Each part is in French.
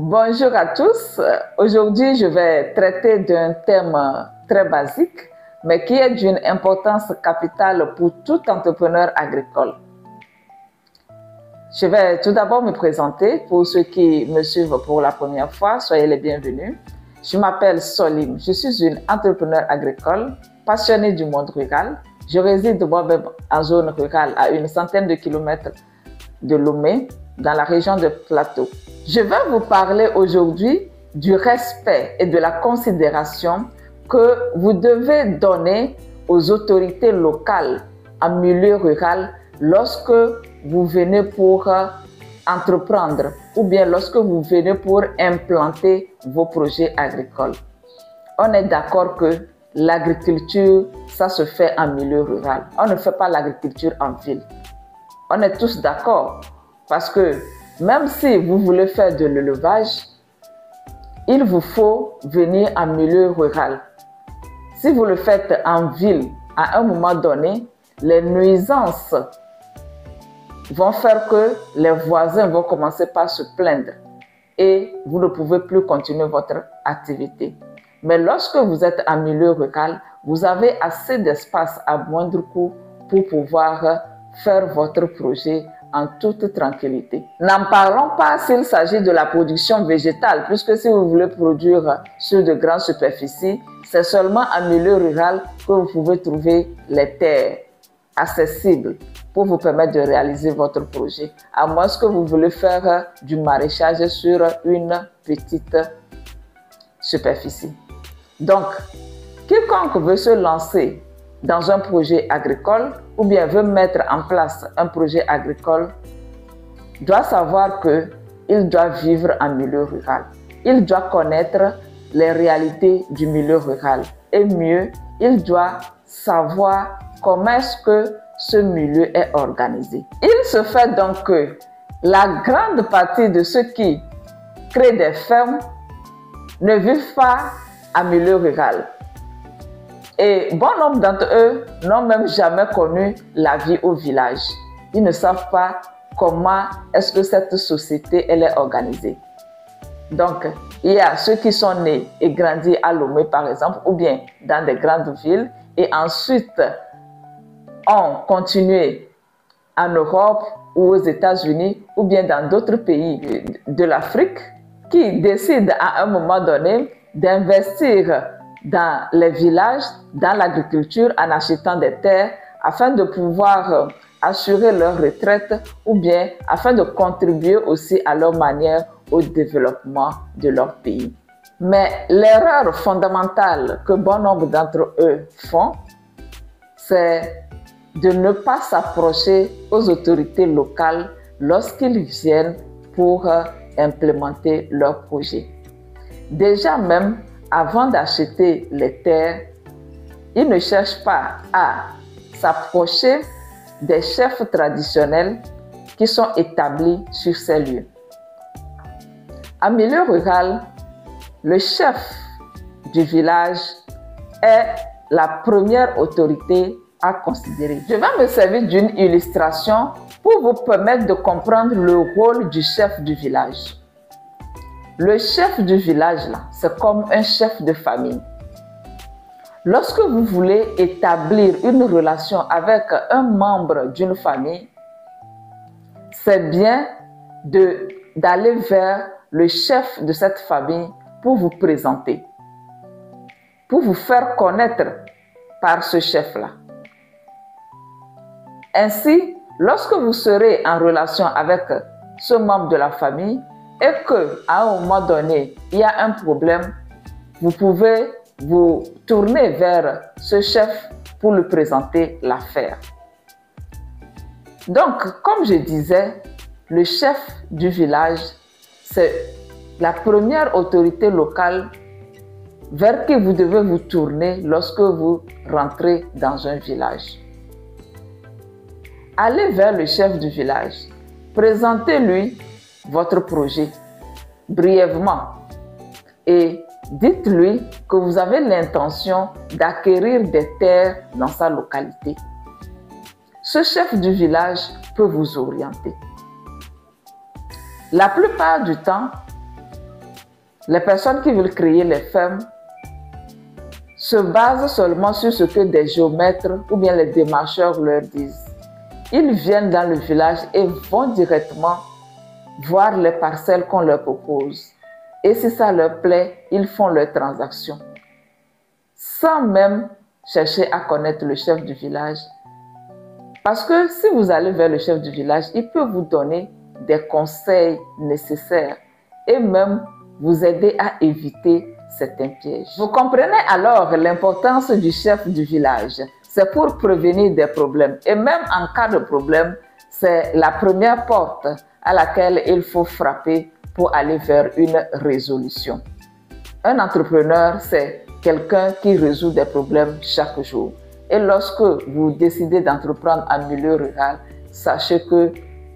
Bonjour à tous. Aujourd'hui, je vais traiter d'un thème très basique, mais qui est d'une importance capitale pour tout entrepreneur agricole. Je vais tout d'abord me présenter pour ceux qui me suivent pour la première fois. Soyez les bienvenus. Je m'appelle Solim. Je suis une entrepreneur agricole passionnée du monde rural. Je réside moi-même en zone rurale à une centaine de kilomètres de Lomé, dans la région de Plateau. Je vais vous parler aujourd'hui du respect et de la considération que vous devez donner aux autorités locales en milieu rural lorsque vous venez pour entreprendre ou bien lorsque vous venez pour implanter vos projets agricoles. On est d'accord que l'agriculture, ça se fait en milieu rural. On ne fait pas l'agriculture en ville. On est tous d'accord parce que même si vous voulez faire de l'élevage, il vous faut venir en milieu rural. Si vous le faites en ville, à un moment donné, les nuisances vont faire que les voisins vont commencer par se plaindre et vous ne pouvez plus continuer votre activité. Mais lorsque vous êtes en milieu rural, vous avez assez d'espace à moindre coût pour pouvoir faire votre projet en toute tranquillité. N'en parlons pas s'il s'agit de la production végétale, puisque si vous voulez produire sur de grandes superficies, c'est seulement en milieu rural que vous pouvez trouver les terres accessibles pour vous permettre de réaliser votre projet, à moins que vous voulez faire du maraîchage sur une petite superficie. Donc, quiconque veut se lancer dans un projet agricole ou bien veut mettre en place un projet agricole doit savoir qu'il doit vivre en milieu rural. Il doit connaître les réalités du milieu rural et mieux, il doit savoir comment est-ce que ce milieu est organisé. Il se fait donc que la grande partie de ceux qui créent des fermes ne vivent pas en milieu rural. Et bon nombre d'entre eux n'ont même jamais connu la vie au village. Ils ne savent pas comment est-ce que cette société elle est organisée. Donc, il y a ceux qui sont nés et grandis à Lomé, par exemple, ou bien dans des grandes villes, et ensuite ont continué en Europe ou aux États-Unis, ou bien dans d'autres pays de l'Afrique, qui décident à un moment donné d'investir dans les villages, dans l'agriculture, en achetant des terres, afin de pouvoir assurer leur retraite ou bien afin de contribuer aussi à leur manière au développement de leur pays. Mais l'erreur fondamentale que bon nombre d'entre eux font, c'est de ne pas s'approcher aux autorités locales lorsqu'ils viennent pour implémenter leur projet. Déjà même, avant d'acheter les terres, ils ne cherchent pas à s'approcher des chefs traditionnels qui sont établis sur ces lieux. En milieu rural, le chef du village est la première autorité à considérer. Je vais me servir d'une illustration pour vous permettre de comprendre le rôle du chef du village. Le chef du village, c'est comme un chef de famille. Lorsque vous voulez établir une relation avec un membre d'une famille, c'est bien d'aller vers le chef de cette famille pour vous présenter, pour vous faire connaître par ce chef-là. Ainsi, lorsque vous serez en relation avec ce membre de la famille, et qu'à un moment donné, il y a un problème, vous pouvez vous tourner vers ce chef pour lui présenter l'affaire. Donc, comme je disais, le chef du village, c'est la première autorité locale vers qui vous devez vous tourner lorsque vous rentrez dans un village. Allez vers le chef du village, présentez-lui votre projet brièvement et dites-lui que vous avez l'intention d'acquérir des terres dans sa localité. Ce chef du village peut vous orienter. La plupart du temps, les personnes qui veulent créer les fermes se basent seulement sur ce que des géomètres ou bien les démarcheurs leur disent. Ils viennent dans le village et vont directement voir les parcelles qu'on leur propose. Et si ça leur plaît, ils font leur transaction, sans même chercher à connaître le chef du village. Parce que si vous allez vers le chef du village, il peut vous donner des conseils nécessaires et même vous aider à éviter certains pièges. Vous comprenez alors l'importance du chef du village. C'est pour prévenir des problèmes. Et même en cas de problème, c'est la première porte à laquelle il faut frapper pour aller vers une résolution. Un entrepreneur, c'est quelqu'un qui résout des problèmes chaque jour. Et lorsque vous décidez d'entreprendre en milieu rural, sachez que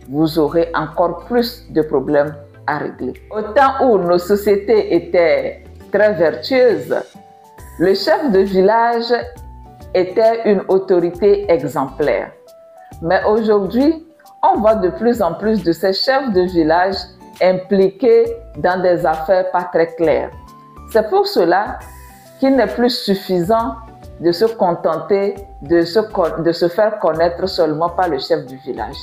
vous aurez encore plus de problèmes à régler. Au temps où nos sociétés étaient très vertueuses, le chef de village était une autorité exemplaire. Mais aujourd'hui, on voit de plus en plus de ces chefs de village impliqués dans des affaires pas très claires. C'est pour cela qu'il n'est plus suffisant de se contenter de se faire connaître seulement par le chef du village.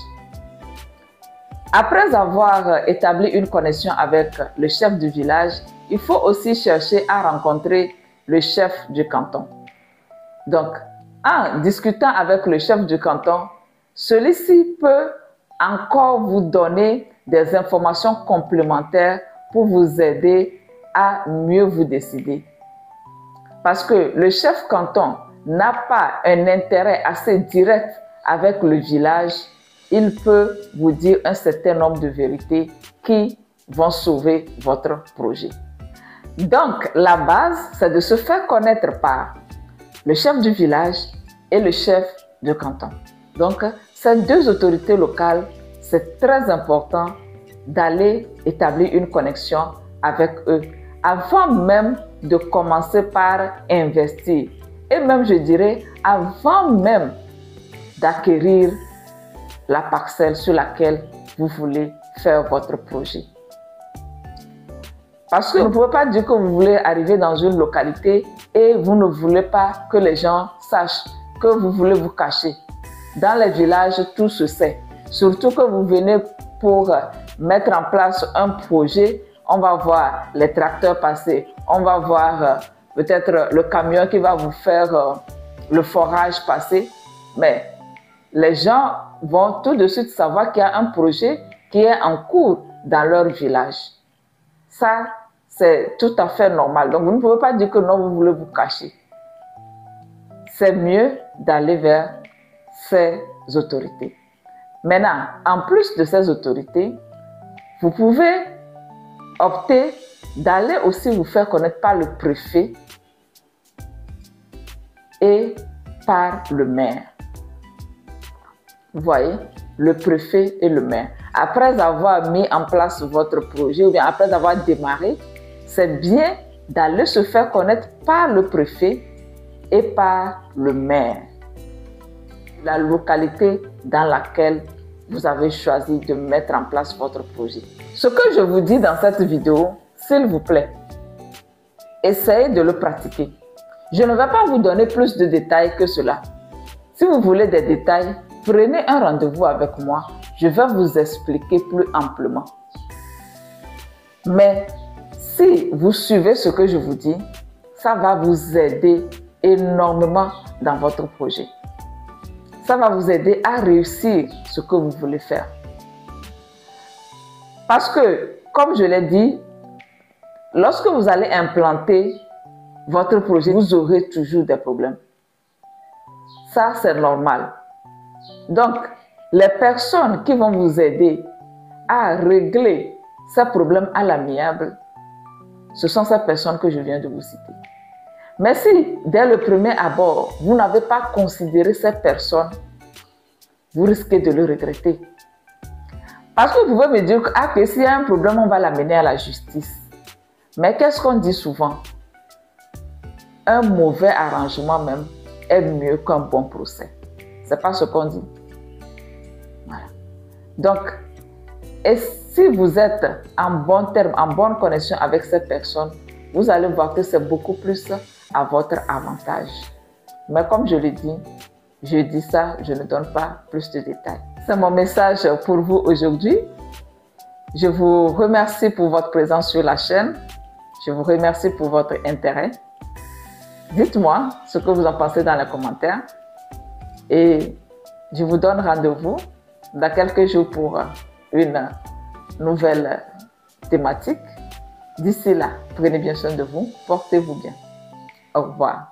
Après avoir établi une connexion avec le chef du village, il faut aussi chercher à rencontrer le chef du canton. Donc, en discutant avec le chef du canton, celui-ci peut encore vous donner des informations complémentaires pour vous aider à mieux vous décider. Parce que le chef canton n'a pas un intérêt assez direct avec le village, il peut vous dire un certain nombre de vérités qui vont sauver votre projet. Donc, la base, c'est de se faire connaître par le chef du village et le chef du canton. Donc, ces deux autorités locales, c'est très important d'aller établir une connexion avec eux avant même de commencer par investir. Et même, je dirais, avant même d'acquérir la parcelle sur laquelle vous voulez faire votre projet. Parce que vous ne pouvez pas dire que vous voulez arriver dans une localité et vous ne voulez pas que les gens sachent que vous voulez vous cacher. Dans les villages, tout se sait. Surtout que vous venez pour mettre en place un projet, on va voir les tracteurs passer, on va voir peut-être le camion qui va vous faire le forage passer. Mais les gens vont tout de suite savoir qu'il y a un projet qui est en cours dans leur village. Ça, c'est tout à fait normal. Donc, vous ne pouvez pas dire que non, vous voulez vous cacher. C'est mieux d'aller vers ces autorités. Maintenant, en plus de ces autorités, vous pouvez opter d'aller aussi vous faire connaître par le préfet et par le maire. Vous voyez, le préfet et le maire. Après avoir mis en place votre projet ou bien après avoir démarré, c'est bien d'aller se faire connaître par le préfet et par le maire. La localité dans laquelle vous avez choisi de mettre en place votre projet. Ce que je vous dis dans cette vidéo, s'il vous plaît, essayez de le pratiquer. Je ne vais pas vous donner plus de détails que cela. Si vous voulez des détails, prenez un rendez-vous avec moi. Je vais vous expliquer plus amplement. Mais si vous suivez ce que je vous dis, ça va vous aider énormément dans votre projet. Ça va vous aider à réussir ce que vous voulez faire. Parce que, comme je l'ai dit, lorsque vous allez implanter votre projet, vous aurez toujours des problèmes. Ça, c'est normal. Donc, les personnes qui vont vous aider à régler ces problèmes à l'amiable, ce sont ces personnes que je viens de vous citer. Mais si, dès le premier abord, vous n'avez pas considéré ces personnes, vous risquez de le regretter. Parce que vous pouvez me dire que s'il y a un problème, on va l'amener à la justice. Mais qu'est-ce qu'on dit souvent? Un mauvais arrangement même est mieux qu'un bon procès. C'est pas ce qu'on dit. Voilà. Donc, Si vous êtes en bon terme, en bonne connexion avec cette personne, vous allez voir que c'est beaucoup plus à votre avantage. Mais comme je le dis, je dis ça, je ne donne pas plus de détails. C'est mon message pour vous aujourd'hui. Je vous remercie pour votre présence sur la chaîne. Je vous remercie pour votre intérêt. Dites-moi ce que vous en pensez dans les commentaires. Et je vous donne rendez-vous dans quelques jours pour une nouvelle thématique. D'ici là, prenez bien soin de vous, portez-vous bien. Au revoir.